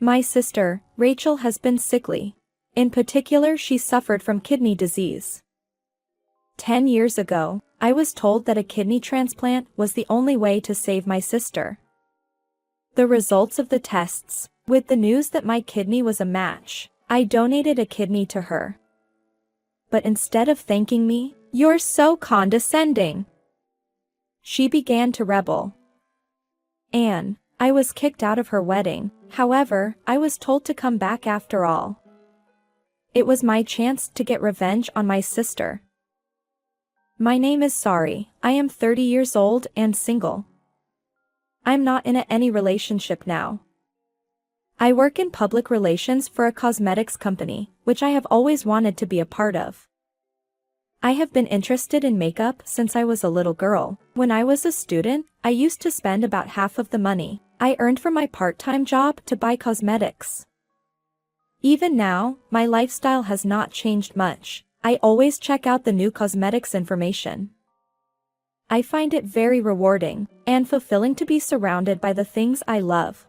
My sister, Rachel, has been sickly. In particular, she suffered from kidney disease. 10 years ago, I was told that a kidney transplant was the only way to save my sister. The results of the tests, with the news that my kidney was a match, I donated a kidney to her. But instead of thanking me, "You're so condescending," she began to rebel. And I was kicked out of her wedding. However, I was told to come back after all. It was my chance to get revenge on my sister. My name is Sari. I am 30 years old and single. I'm not in any relationship now. I work in public relations for a cosmetics company, which I have always wanted to be a part of. I have been interested in makeup since I was a little girl. When I was a student, I used to spend about half of the money I earned from my part-time job to buy cosmetics. Even now, my lifestyle has not changed much. I always check out the new cosmetics information. I find it very rewarding and fulfilling to be surrounded by the things I love.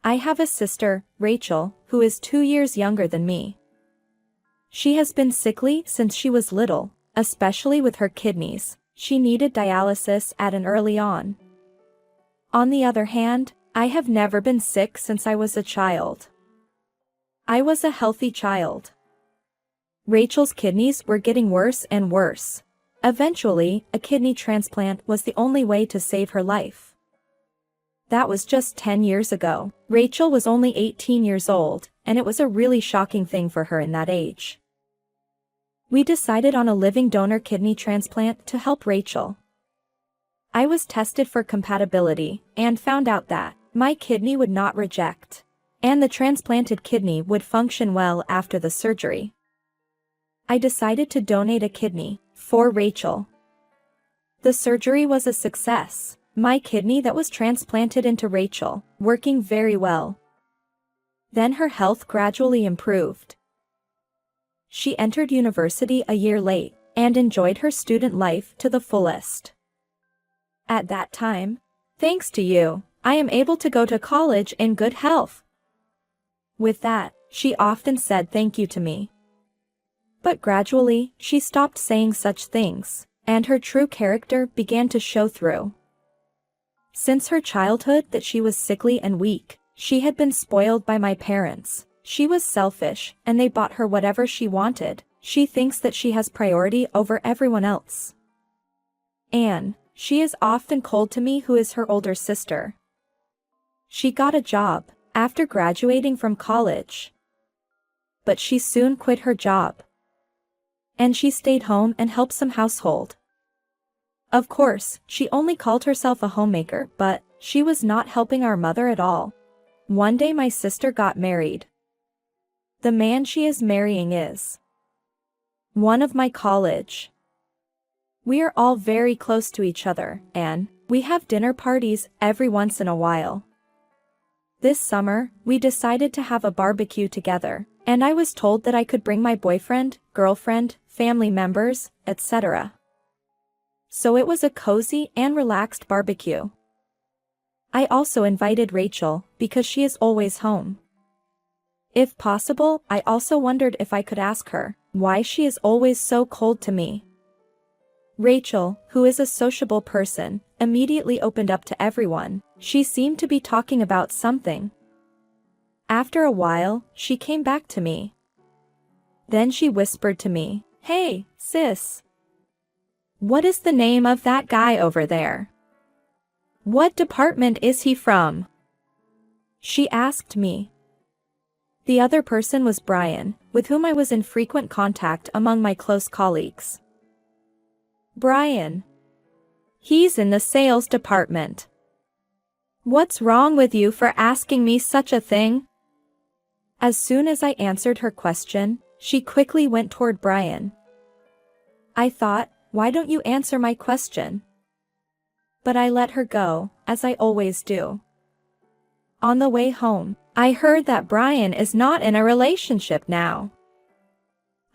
I have a sister, Rachel, who is 2 years younger than me. She has been sickly since she was little, especially with her kidneys. She needed dialysis at an early on. On the other hand, I have never been sick since I was a child. I was a healthy child. Rachel's kidneys were getting worse and worse. Eventually, a kidney transplant was the only way to save her life. That was just 10 years ago. Rachel was only 18 years old, and it was a really shocking thing for her in that age. We decided on a living donor kidney transplant to help Rachel. I was tested for compatibility and found out that my kidney would not reject, and the transplanted kidney would function well after the surgery. I decided to donate a kidney for Rachel. The surgery was a success. My kidney that was transplanted into Rachel, working very well. Then her health gradually improved. She entered university a year late and enjoyed her student life to the fullest. At that time, thanks to you, I am able to go to college in good health. With that, she often said thank you to me. But gradually, she stopped saying such things, and her true character began to show through. Since her childhood that she was sickly and weak, she had been spoiled by my parents. She was selfish, and they bought her whatever she wanted. She thinks that she has priority over everyone else. And she is often cold to me, who is her older sister. She got a job after graduating from college. But she soon quit her job. And she stayed home and helped some household. Of course, she only called herself a homemaker, but she was not helping our mother at all. One day my sister got married. The man she is marrying is one of my college. We are all very close to each other, and we have dinner parties every once in a while. This summer, we decided to have a barbecue together, and I was told that I could bring my boyfriend, girlfriend, family members, etc. So it was a cozy and relaxed barbecue. I also invited Rachel, because she is always home. If possible, I also wondered if I could ask her why she is always so cold to me. Rachel, who is a sociable person, immediately opened up to everyone. She seemed to be talking about something. After a while, she came back to me. Then she whispered to me, "Hey, sis. What is the name of that guy over there? What department is he from?" She asked me. The other person was Brian, with whom I was in frequent contact among my close colleagues. "Brian. He's in the sales department. What's wrong with you for asking me such a thing?" As soon as I answered her question, she quickly went toward Brian. I thought, why don't you answer my question? But I let her go, as I always do. On the way home, I heard that Brian is not in a relationship now.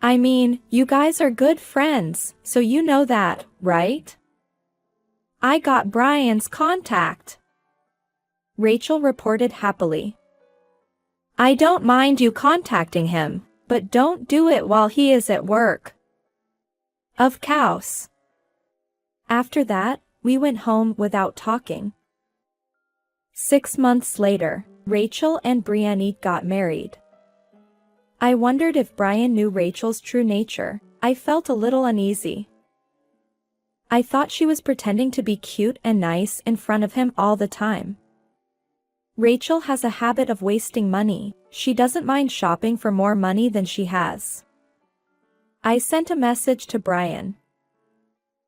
I mean, you guys are good friends, so you know that, right? I got Brian's contact. Rachel reported happily. I don't mind you contacting him, but don't do it while he is at work. Of course. After that, we went home without talking. 6 months later, Rachel and Brianne got married. I wondered if Brian knew Rachel's true nature. I felt a little uneasy. I thought she was pretending to be cute and nice in front of him all the time. Rachel has a habit of wasting money. She doesn't mind shopping for more money than she has. I sent a message to Brian.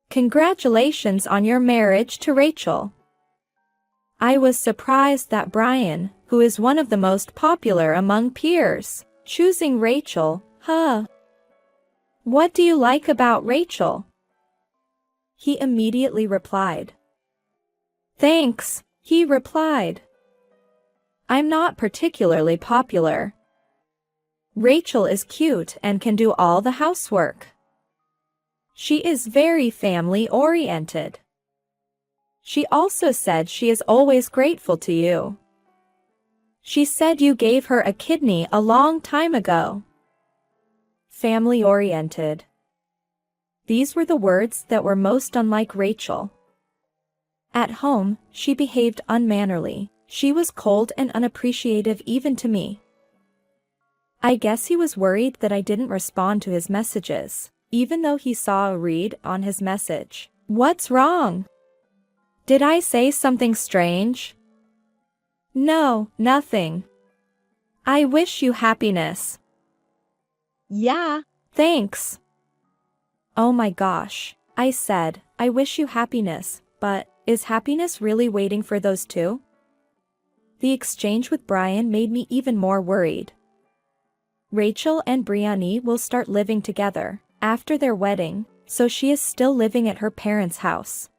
Congratulations on your marriage to Rachel. I was surprised that Brian, who is one of the most popular among peers, choosing Rachel, huh? What do you like about Rachel? He immediately replied. Thanks, he replied. I'm not particularly popular. Rachel is cute and can do all the housework. She is very family-oriented. She also said she is always grateful to you. She said you gave her a kidney a long time ago. Family-oriented. These were the words that were most unlike Rachel. At home, she behaved unmannerly. She was cold and unappreciative even to me. I guess he was worried that I didn't respond to his messages, even though he saw a read on his message. What's wrong? Did I say something strange? No, nothing. I wish you happiness. Yeah, thanks. Oh my gosh, I said, I wish you happiness, but is happiness really waiting for those two? The exchange with Brian made me even more worried. Rachel and Brianne will start living together after their wedding, so she is still living at her parents' house.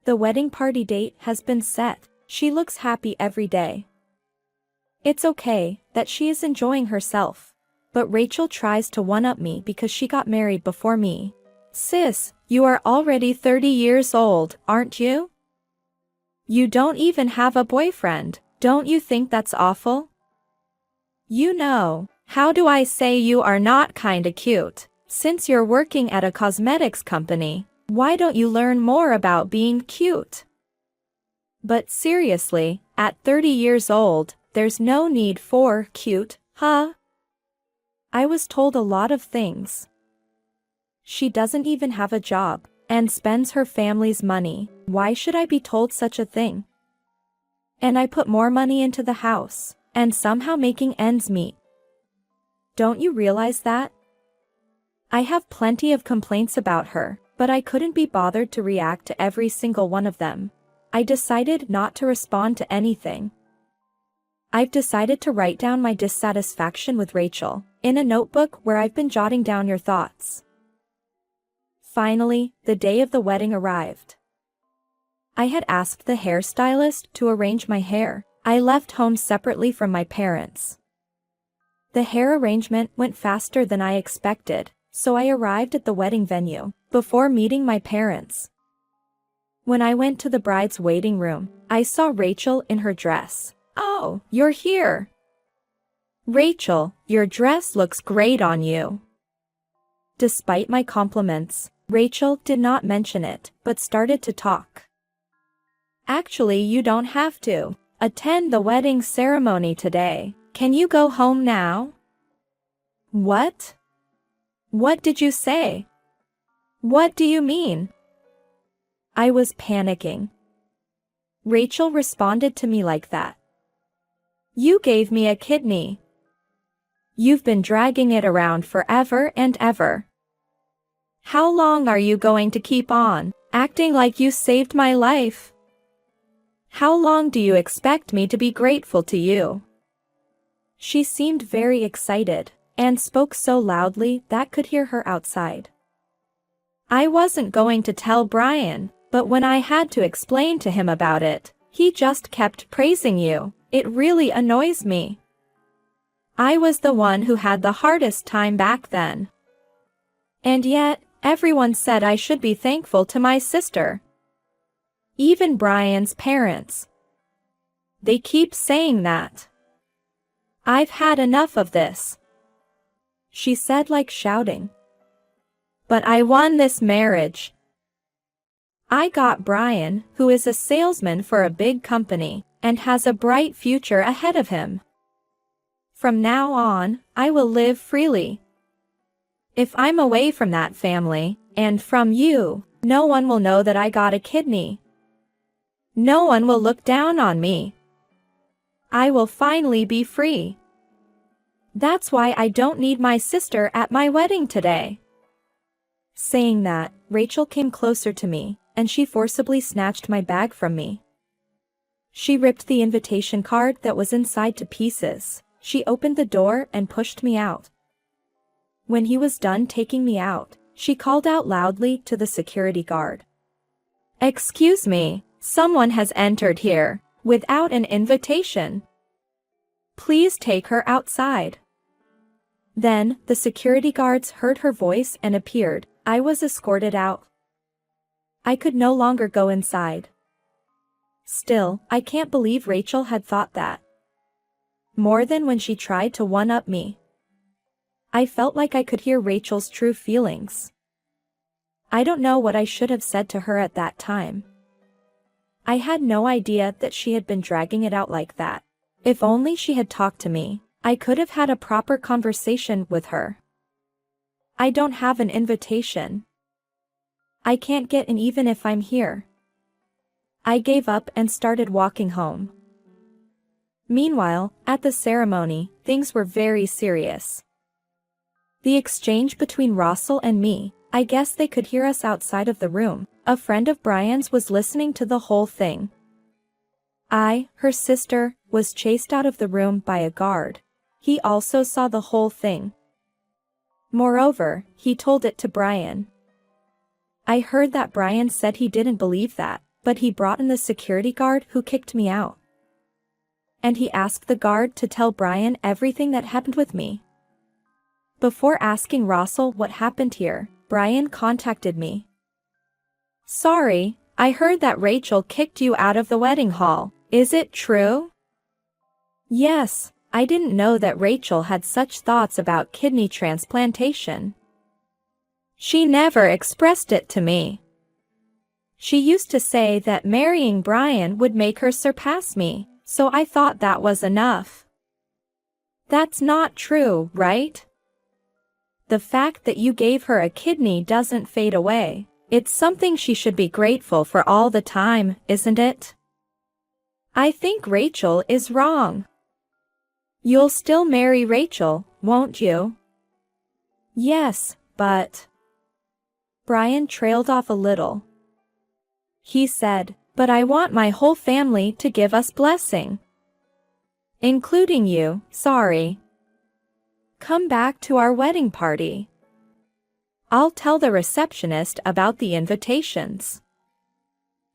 The wedding party date has been set. She looks happy every day. It's okay that she is enjoying herself, but Rachel tries to one-up me because she got married before me. Sis, you are already 30 years old, aren't you? You don't even have a boyfriend. Don't you think that's awful? You know, how do I say you are not kinda cute? Since you're working at a cosmetics company, why don't you learn more about being cute? But seriously, at 30 years old, there's no need for cute, huh? I was told a lot of things. She doesn't even have a job and spends her family's money. Why should I be told such a thing? And I put more money into the house, and somehow making ends meet. Don't you realize that? I have plenty of complaints about her, but I couldn't be bothered to react to every single one of them. I decided not to respond to anything. I've decided to write down my dissatisfaction with Rachel in a notebook where I've been jotting down your thoughts. Finally, the day of the wedding arrived. I had asked the hairstylist to arrange my hair. I left home separately from my parents. The hair arrangement went faster than I expected, so I arrived at the wedding venue before meeting my parents. When I went to the bride's waiting room, I saw Rachel in her dress. Oh, you're here. Rachel, your dress looks great on you. Despite my compliments, Rachel did not mention it, but started to talk. Actually, you don't have to attend the wedding ceremony today. Can you go home now? What? What did you say? What do you mean? I was panicking. Rachel responded to me like that. You gave me a kidney. You've been dragging it around forever and ever. How long are you going to keep on acting like you saved my life? How long do you expect me to be grateful to you? She seemed very excited and spoke so loudly that could hear her outside. I wasn't going to tell Brian, but when I had to explain to him about it, he just kept praising you. It really annoys me. I was the one who had the hardest time back then. And yet, everyone said I should be thankful to my sister. Even Brian's parents. They keep saying that. I've had enough of this, she said like shouting. But I won this marriage. I got Brian, who is a salesman for a big company, and has a bright future ahead of him. From now on, I will live freely. If I'm away from that family, and from you, no one will know that I got a kidney. No one will look down on me. I will finally be free. That's why I don't need my sister at my wedding today. Saying that, Rachel came closer to me, and she forcibly snatched my bag from me. She ripped the invitation card that was inside to pieces. She opened the door and pushed me out. When he was done taking me out, she called out loudly to the security guard. "Excuse me, someone has entered here, without an invitation. Please take her outside." Then, the security guards heard her voice and appeared. I was escorted out. I could no longer go inside. Still, I can't believe Rachel had thought that. More than when she tried to one-up me. I felt like I could hear Rachel's true feelings. I don't know what I should have said to her at that time. I had no idea that she had been dragging it out like that. If only she had talked to me, I could have had a proper conversation with her. I don't have an invitation. I can't get in even if I'm here. I gave up and started walking home. Meanwhile, at the ceremony, things were very serious. The exchange between Russell and me, I guess they could hear us outside of the room. A friend of Brian's was listening to the whole thing. I, her sister, was chased out of the room by a guard. He also saw the whole thing. Moreover, he told it to Brian. I heard that Brian said he didn't believe that, but he brought in the security guard who kicked me out. And he asked the guard to tell Brian everything that happened with me. Before asking Russell what happened here, Brian contacted me. "Sorry, I heard that Rachel kicked you out of the wedding hall. Is it true?" "Yes, I didn't know that Rachel had such thoughts about kidney transplantation. She never expressed it to me. She used to say that marrying Brian would make her surpass me, so I thought that was enough." "That's not true, right? The fact that you gave her a kidney doesn't fade away. It's something she should be grateful for all the time, isn't it?" "I think Rachel is wrong." "You'll still marry Rachel, won't you?" "Yes, but..." Brian trailed off a little. He said, "But I want my whole family to give us blessing. Including you, sorry. Come back to our wedding party. I'll tell the receptionist about the invitations."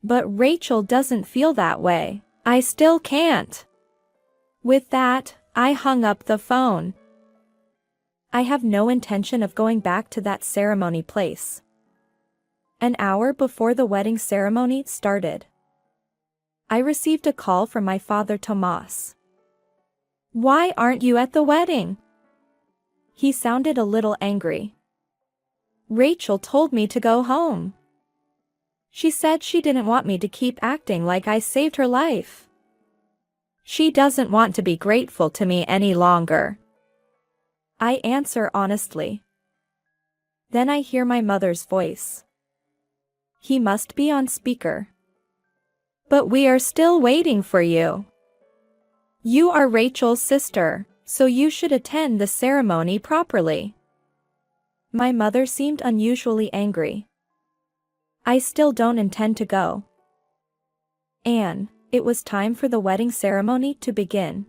"But Rachel doesn't feel that way. I still can't." With that, I hung up the phone. I have no intention of going back to that ceremony place. An hour before the wedding ceremony started, I received a call from my father Tomas. "Why aren't you at the wedding?" He sounded a little angry. "Rachel told me to go home. She said she didn't want me to keep acting like I saved her life. She doesn't want to be grateful to me any longer." I answer honestly. Then I hear my mother's voice. He must be on speaker. "But we are still waiting for you. You are Rachel's sister, so you should attend the ceremony properly." My mother seemed unusually angry. "I still don't intend to go." Anne, it was time for the wedding ceremony to begin.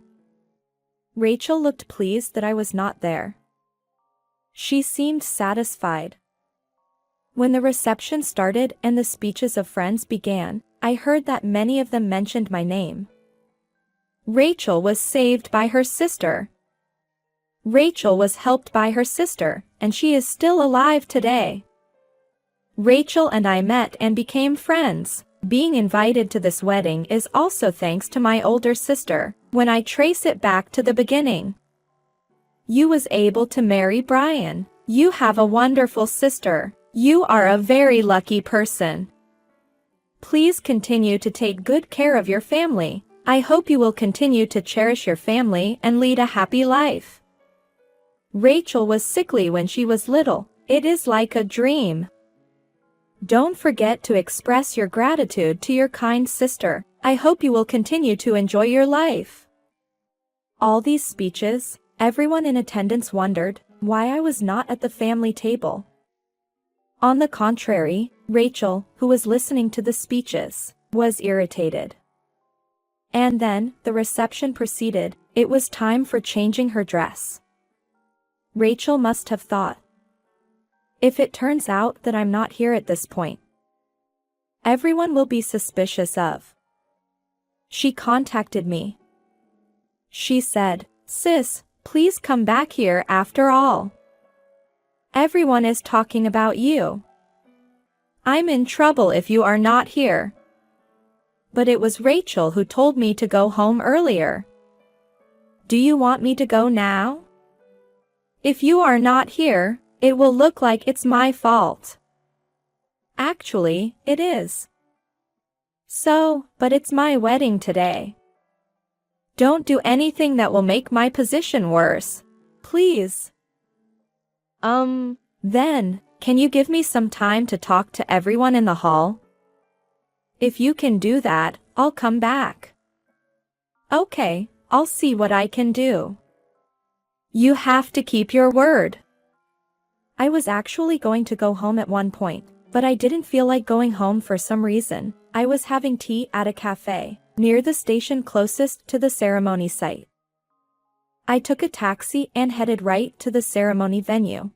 Rachel looked pleased that I was not there. She seemed satisfied. When the reception started and the speeches of friends began, I heard that many of them mentioned my name. Rachel was saved by her sister. Rachel was helped by her sister, and she is still alive today. Rachel and I met and became friends. Being invited to this wedding is also thanks to my older sister, when I trace it back to the beginning. You was able to marry Brian. You have a wonderful sister. You are a very lucky person. Please continue to take good care of your family. I hope you will continue to cherish your family and lead a happy life. Rachel was sickly when she was little. It is like a dream. Don't forget to express your gratitude to your kind sister. I hope you will continue to enjoy your life. All these speeches, everyone in attendance wondered why I was not at the family table. On the contrary, Rachel, who was listening to the speeches, was irritated. And then, the reception proceeded. It was time for changing her dress. Rachel must have thought, if it turns out that I'm not here at this point, everyone will be suspicious of. She contacted me. She said, "Sis, please come back here after all. Everyone is talking about you. I'm in trouble if you are not here." But it was Rachel who told me to go home earlier. Do you want me to go now? If you are not here, it will look like it's my fault. Actually, it is. So, but it's my wedding today. Don't do anything that will make my position worse, please. Then, can you give me some time to talk to everyone in the hall? If you can do that, I'll come back. Okay, I'll see what I can do. You have to keep your word. I was actually going to go home at one point, but I didn't feel like going home for some reason. I was having tea at a cafe, near the station closest to the ceremony site. I took a taxi and headed right to the ceremony venue.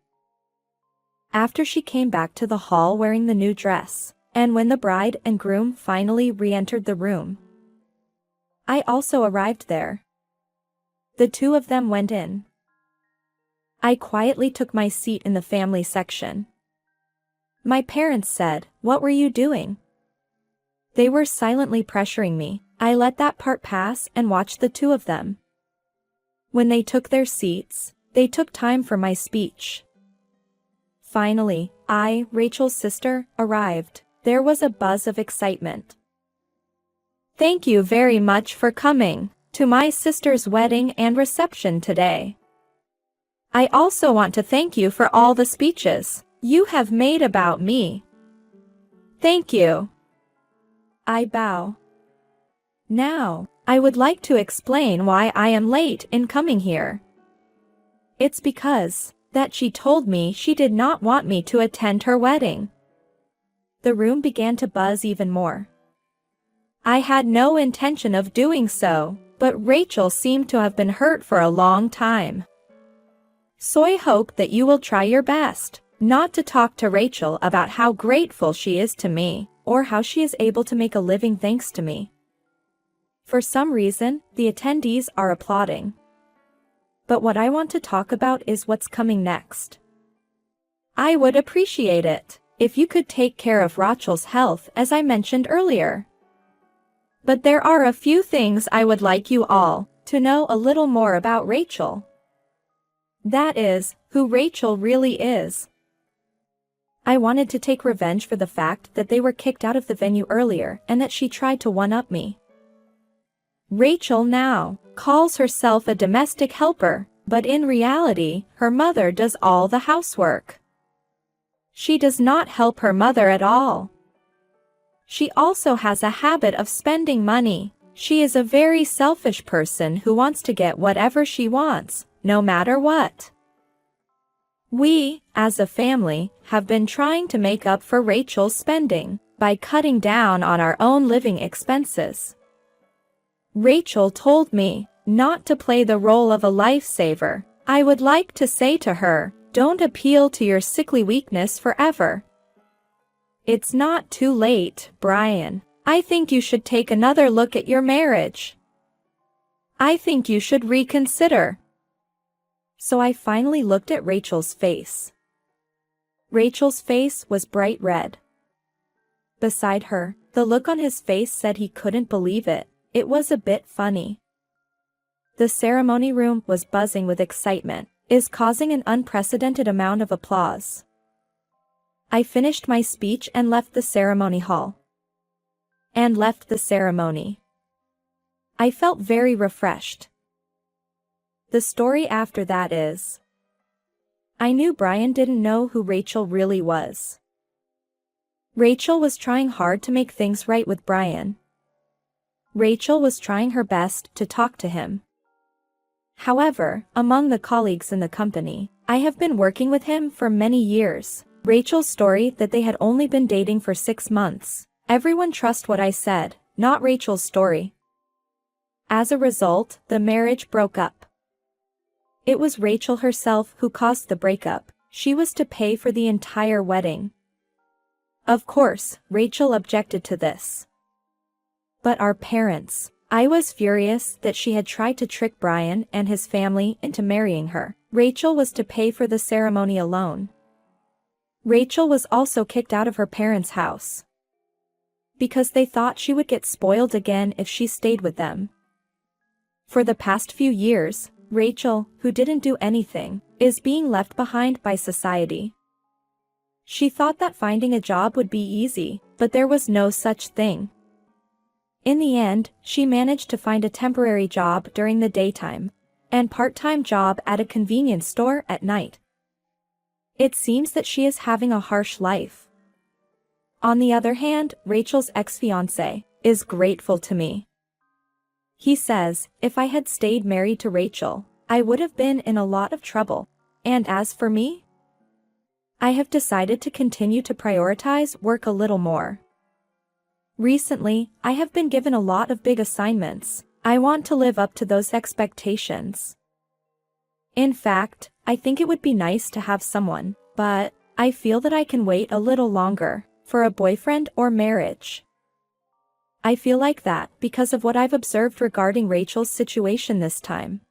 After she came back to the hall wearing the new dress, and when the bride and groom finally re-entered the room, I also arrived there. The two of them went in. I quietly took my seat in the family section. My parents said, "What were you doing?" They were silently pressuring me. I let that part pass and watched the two of them. When they took their seats, they took time for my speech. Finally, I, Rachel's sister, arrived. There was a buzz of excitement. Thank you very much for coming to my sister's wedding and reception today. I also want to thank you for all the speeches you have made about me. Thank you. I bow. Now, I would like to explain why I am late in coming here. It's because that she told me she did not want me to attend her wedding. The room began to buzz even more. I had no intention of doing so, but Rachel seemed to have been hurt for a long time. So I hope that you will try your best not to talk to Rachel about how grateful she is to me, or how she is able to make a living thanks to me. For some reason, the attendees are applauding. But what I want to talk about is what's coming next. I would appreciate it if you could take care of Rachel's health as I mentioned earlier. But there are a few things I would like you all to know a little more about Rachel. That is, who Rachel really is. I wanted to take revenge for the fact that they were kicked out of the venue earlier and that she tried to one-up me. Rachel now calls herself a domestic helper, but in reality, her mother does all the housework. She does not help her mother at all. She also has a habit of spending money. She is a very selfish person who wants to get whatever she wants, no matter what. We, as a family, have been trying to make up for Rachel's spending by cutting down on our own living expenses. Rachel told me not to play the role of a lifesaver. I would like to say to her, don't appeal to your sickly weakness forever. It's not too late, Brian. I think you should take another look at your marriage. I think you should reconsider. So I finally looked at Rachel's face. Rachel's face was bright red. beside her. The look on his face said he couldn't believe it. It was a bit funny. The ceremony room was buzzing with excitement, causing an unprecedented amount of applause. I finished my speech and left the ceremony hall. And left the ceremony. I felt very refreshed. The story after that is, I knew Brian didn't know who Rachel really was. Rachel was trying hard to make things right with Brian. Rachel was trying her best to talk to him. However, among the colleagues in the company, I have been working with him for many years. Rachel's story that they had only been dating for 6 months. Everyone trust what I said, not Rachel's story. As a result, the marriage broke up. It was Rachel herself who caused the breakup. She was to pay for the entire wedding. Of course, Rachel objected to this. But our parents. I was furious that she had tried to trick Brian and his family into marrying her. Rachel was to pay for the ceremony alone. Rachel was also kicked out of her parents' house. Because they thought she would get spoiled again if she stayed with them. For the past few years, Rachel, who didn't do anything, is being left behind by society. She thought that finding a job would be easy, but there was no such thing. In the end, she managed to find a temporary job during the daytime, and part-time job at a convenience store at night. It seems that she is having a harsh life. On the other hand, Rachel's ex-fiancé is grateful to me. He says, if I had stayed married to Rachel, I would have been in a lot of trouble. And as for me, I have decided to continue to prioritize work a little more. Recently, I have been given a lot of big assignments. I want to live up to those expectations. In fact, I think it would be nice to have someone, but I feel that I can wait a little longer for a boyfriend or marriage. I feel like that because of what I've observed regarding Rachel's situation this time.